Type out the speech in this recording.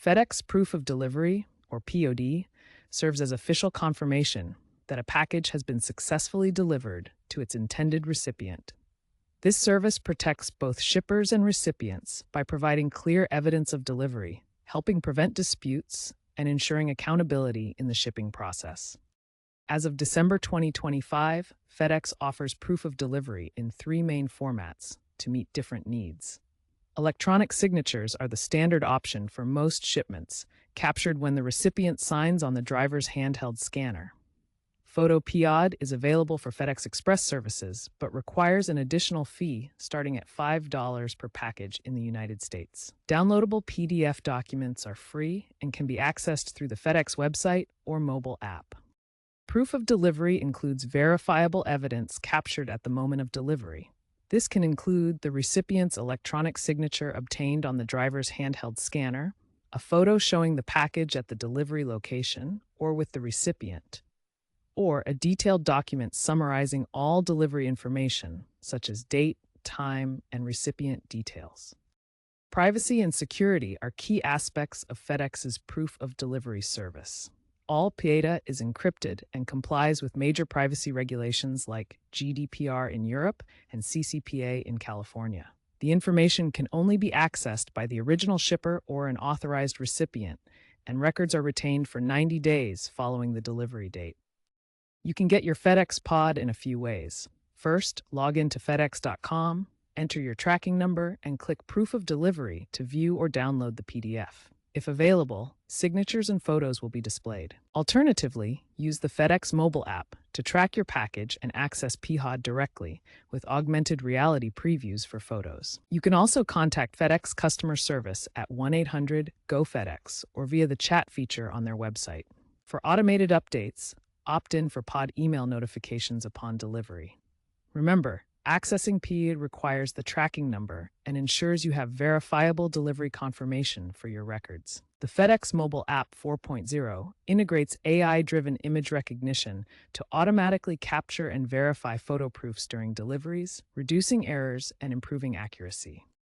FedEx Proof of Delivery, or POD, serves as official confirmation that a package has been successfully delivered to its intended recipient. This service protects both shippers and recipients by providing clear evidence of delivery, helping prevent disputes, and ensuring accountability in the shipping process. As of December 2025, FedEx offers proof of delivery in three main formats to meet different needs. Electronic signatures are the standard option for most shipments, captured when the recipient signs on the driver's handheld scanner. Photo POD is available for FedEx Express services, but requires an additional fee starting at $5 per package in the United States. Downloadable PDF documents are free and can be accessed through the FedEx website or mobile app. Proof of delivery includes verifiable evidence captured at the moment of delivery. This can include the recipient's electronic signature obtained on the driver's handheld scanner, a photo showing the package at the delivery location or with the recipient, or a detailed document summarizing all delivery information, such as date, time, and recipient details. Privacy and security are key aspects of FedEx's proof of delivery service. All data is encrypted and complies with major privacy regulations like GDPR in Europe and CCPA in California. The information can only be accessed by the original shipper or an authorized recipient, and records are retained for 90 days following the delivery date. You can get your FedEx pod in a few ways. First, log in to FedEx.com, enter your tracking number, and click Proof of Delivery to view or download the PDF. If available, signatures and photos will be displayed. Alternatively, use the FedEx mobile app to track your package and access POD directly with augmented reality previews for photos. You can also contact FedEx customer service at 1-800-GO-FedEx or via the chat feature on their website. For automated updates, opt in for pod email notifications upon delivery. Remember, accessing POD requires the tracking number and ensures you have verifiable delivery confirmation for your records. The FedEx Mobile App 4.0 integrates AI-driven image recognition to automatically capture and verify photo proofs during deliveries, reducing errors and improving accuracy.